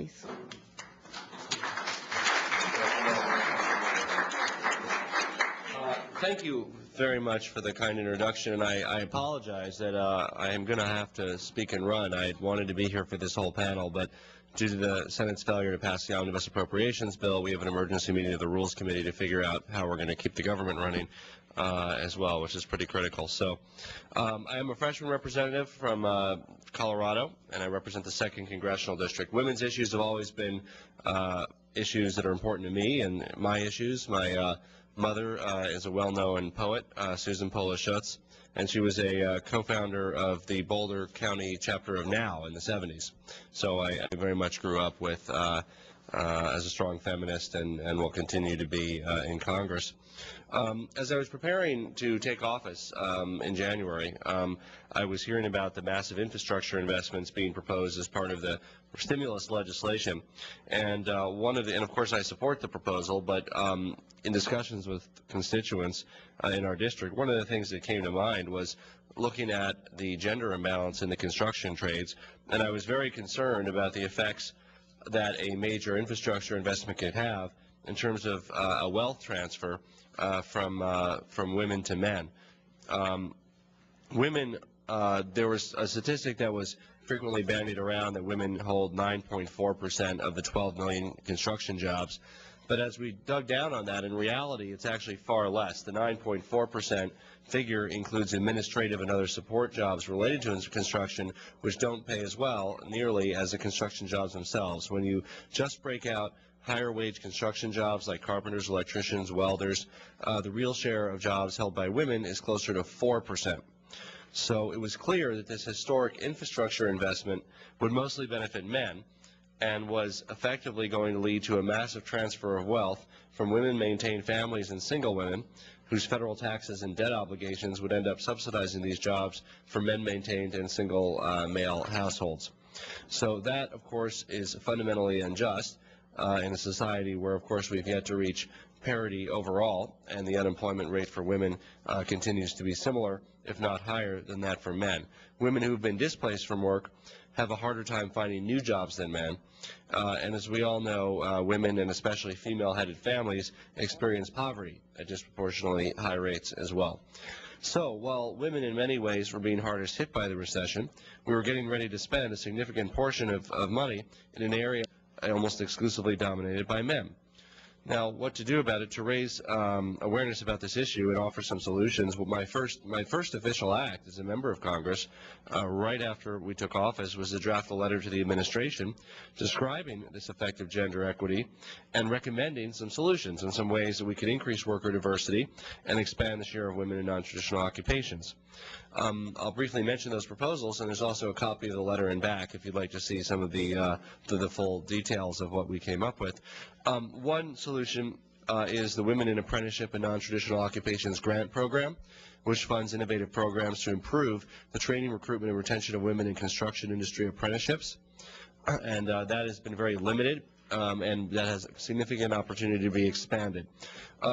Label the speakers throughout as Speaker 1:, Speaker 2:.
Speaker 1: please.
Speaker 2: Thank you very much for the kind introduction, and I apologize that I am going to have to speak and run. I wanted to be here for this whole panel, but due to the Senate's failure to pass the Omnibus Appropriations Bill, we have an emergency meeting of the Rules Committee to figure out how we're going to keep the government running as well, which is pretty critical. So I am a freshman representative from Colorado, and I represent the 2nd Congressional District. Women's issues have always been issues that are important to me and my issues. My mother is a well-known poet, Susan Pola Schutz, and she was a co-founder of the Boulder County chapter of NOW in the 70s. So I very much grew up with as a strong feminist and will continue to be in Congress. As I was preparing to take office in January, I was hearing about the massive infrastructure investments being proposed as part of the stimulus legislation, and and of course I support the proposal, but in discussions with constituents in our district, one of the things that came to mind was looking at the gender imbalance in the construction trades, and I was very concerned about the effects that a major infrastructure investment could have in terms of a wealth transfer from women to men. There was a statistic that was frequently bandied around that women hold 9.4% of the 12 million construction jobs. But as we dug down on that, in reality, it's actually far less. The 9.4% figure includes administrative and other support jobs related to construction, which don't pay as well nearly as the construction jobs themselves. When you just break out higher wage construction jobs like carpenters, electricians, welders, the real share of jobs held by women is closer to 4%. So it was clear that this historic infrastructure investment would mostly benefit men, and was effectively going to lead to a massive transfer of wealth from women-maintained families and single women, whose federal taxes and debt obligations would end up subsidizing these jobs for men-maintained and single male households. So that, of course, is fundamentally unjust in a society where, of course, we've yet to reach parity overall, and the unemployment rate for women continues to be similar, if not higher, than that for men. Women who have been displaced from work have a harder time finding new jobs than men. And as we all know, women and especially female-headed families experience poverty at disproportionately high rates as well. So while women in many ways were being hardest hit by the recession, we were getting ready to spend a significant portion of money in an area almost exclusively dominated by men. Now, what to do about it? To raise awareness about this issue and offer some solutions. Well, my first official act as a member of Congress, right after we took office, was to draft a letter to the administration describing this effect of gender equity and recommending some solutions and some ways that we could increase worker diversity and expand the share of women in non-traditional occupations. I'll briefly mention those proposals, and there's also a copy of the letter in back if you'd like to see some of the full details of what we came up with. One solution is the Women in Apprenticeship and Non-Traditional Occupations Grant Program, which funds innovative programs to improve the training, recruitment, and retention of women in construction industry apprenticeships. And that has been very limited, and that has a significant opportunity to be expanded.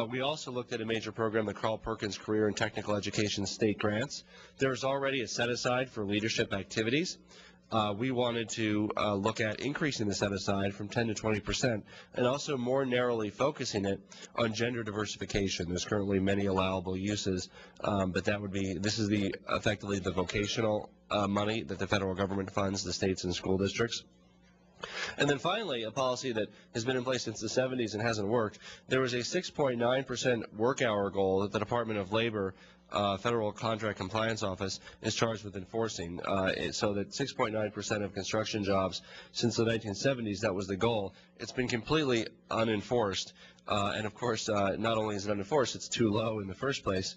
Speaker 2: We also looked at a major program, the Carl Perkins Career and Technical Education State Grants. There is already a set-aside for leadership activities. We wanted to look at increasing the set-aside from 10 to 20%, and also more narrowly focusing it on gender diversification. There's currently many allowable uses, but this is effectively the vocational money that the federal government funds the states and school districts. And then finally, a policy that has been in place since the 70s and hasn't worked. There was a 6.9% work hour goal that the Department of Labor Federal Contract Compliance Office is charged with enforcing, so that 6.9% of construction jobs since the 1970s, that was the goal. It's been completely unenforced, and of course, not only is it unenforced, it's too low in the first place.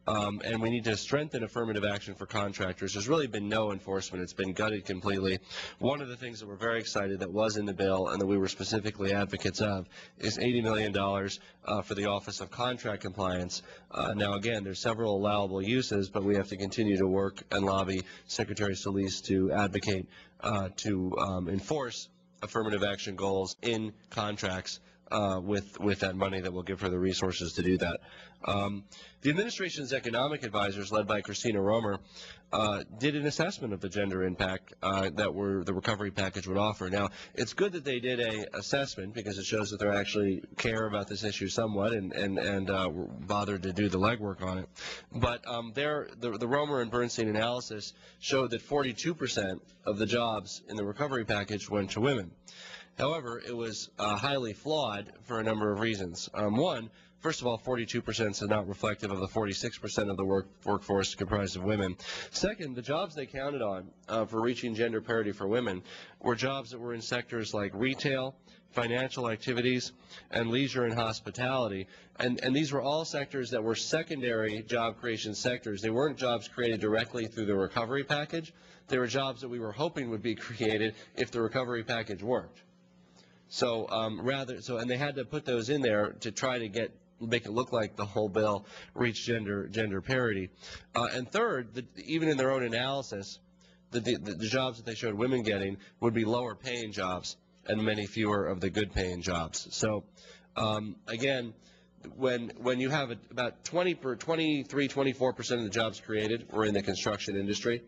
Speaker 2: And we need to strengthen affirmative action for contractors. There's really been no enforcement. It's been gutted completely. One of the things that we're very excited that was in the bill and that we were specifically advocates of is $80 million for the Office of Contract Compliance. Now, again, there's several allowable uses, but we have to continue to work and lobby Secretary Solis to advocate to enforce affirmative action goals in contracts with that money that will give her the resources to do that. The administration's economic advisors, led by Christina Romer, did an assessment of the gender impact that the recovery package would offer. Now, it's good that they did an assessment because it shows that they actually care about this issue somewhat and bothered to do the legwork on it. But the Romer and Bernstein analysis showed that 42% of the jobs in the recovery package went to women. However, it was highly flawed for a number of reasons. One, first of all, 42% is not reflective of the 46% of the workforce comprised of women. Second, the jobs they counted on for reaching gender parity for women were jobs that were in sectors like retail, financial activities, and leisure and hospitality. And these were all sectors that were secondary job creation sectors. They weren't jobs created directly through the recovery package. They were jobs that we were hoping would be created if the recovery package worked. So and they had to put those in there to try to make it look like the whole bill reached gender parity. And third, even in their own analysis, the jobs that they showed women getting would be lower paying jobs and many fewer of the good paying jobs. So again, when you have about 23, 24% of the jobs created were in the construction industry,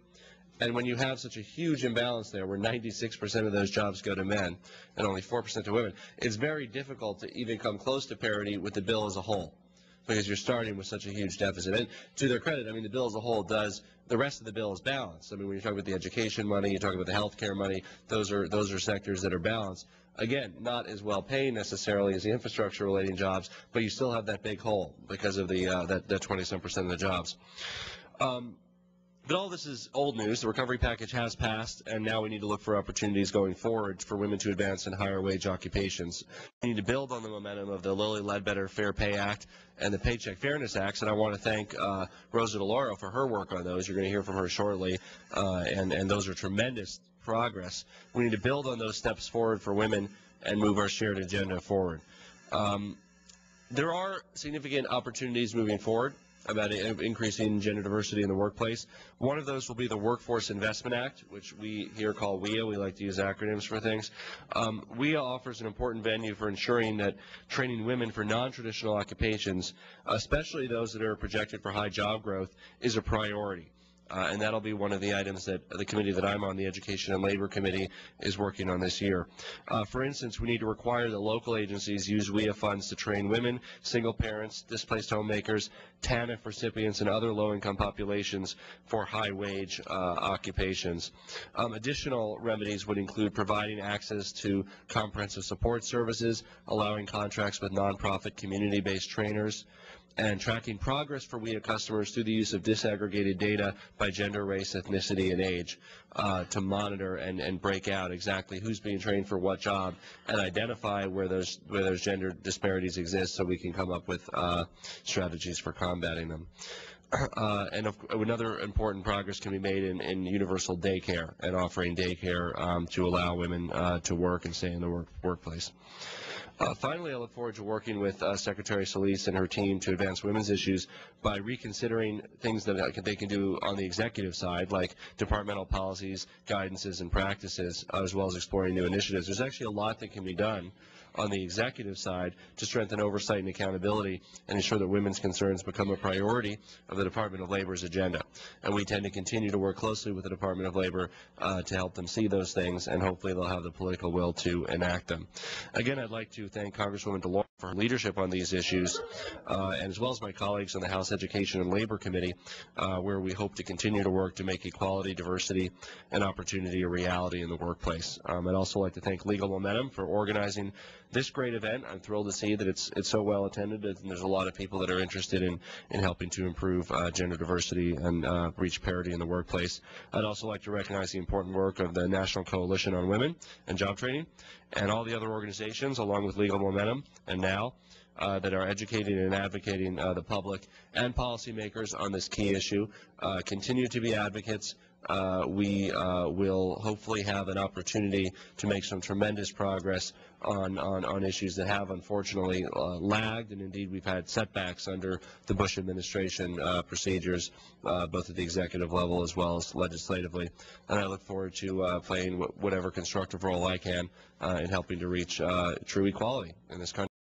Speaker 2: and when you have such a huge imbalance there where 96% of those jobs go to men and only 4% to women, it's very difficult to even come close to parity with the bill as a whole because you're starting with such a huge deficit. And to their credit, I mean, the bill as a whole the rest of the bill is balanced. I mean, when you're talking about the education money, you're talking about the health care money, those are sectors that are balanced. Again, not as well paying necessarily as the infrastructure relating jobs, but you still have that big hole because of that 20% of the jobs. But all this is old news. The recovery package has passed, and now we need to look for opportunities going forward for women to advance in higher wage occupations. We need to build on the momentum of the Lilly Ledbetter Fair Pay Act and the Paycheck Fairness Acts, and I want to thank Rosa DeLauro for her work on those. You're going to hear from her shortly, and those are tremendous progress. We need to build on those steps forward for women and move our shared agenda forward. There are significant opportunities moving forward about increasing gender diversity in the workplace. One of those will be the Workforce Investment Act, which we here call WIA. We like to use acronyms for things. WIA offers an important venue for ensuring that training women for non-traditional occupations, especially those that are projected for high job growth, is a priority. And that'll be one of the items that the committee that I'm on, the Education and Labor Committee, is working on this year. For instance, we need to require that local agencies use WIA funds to train women, single parents, displaced homemakers, TANF recipients, and other low-income populations for high-wage occupations. Additional remedies would include providing access to comprehensive support services, allowing contracts with nonprofit community-based trainers, and tracking progress for WIA customers through the use of disaggregated data by gender, race, ethnicity, and age to monitor and break out exactly who's being trained for what job and identify where those gender disparities exist so we can come up with strategies for combating them. And another important progress can be made in universal daycare and offering daycare to allow women to work and stay in the workplace. Finally, I look forward to working with Secretary Solis and her team to advance women's issues by reconsidering things that they can do on the executive side, like departmental policies, guidances, and practices, as well as exploring new initiatives. There's actually a lot that can be done on the executive side to strengthen oversight and accountability and ensure that women's concerns become a priority of the Department of Labor's agenda. And we tend to continue to work closely with the Department of Labor to help them see those things, and hopefully they'll have the political will to enact them. Again, I'd like to thank Congresswoman DeLauro for her leadership on these issues, and as well as my colleagues on the House Education and Labor Committee, where we hope to continue to work to make equality, diversity, and opportunity a reality in the workplace. I'd also like to thank Legal Momentum for organizing this great event. I'm thrilled to see that it's so well attended, and there's a lot of people that are interested in helping to improve gender diversity and reach parity in the workplace. I'd also like to recognize the important work of the National Coalition on Women and Job Training and all the other organizations, along with Legal Momentum and NOW, that are educating and advocating the public and policymakers on this key issue. Continue to be advocates. We will hopefully have an opportunity to make some tremendous progress on issues that have unfortunately lagged, and indeed we've had setbacks under the Bush administration procedures, both at the executive level as well as legislatively. And I look forward to playing whatever constructive role I can in helping to reach true equality in this country.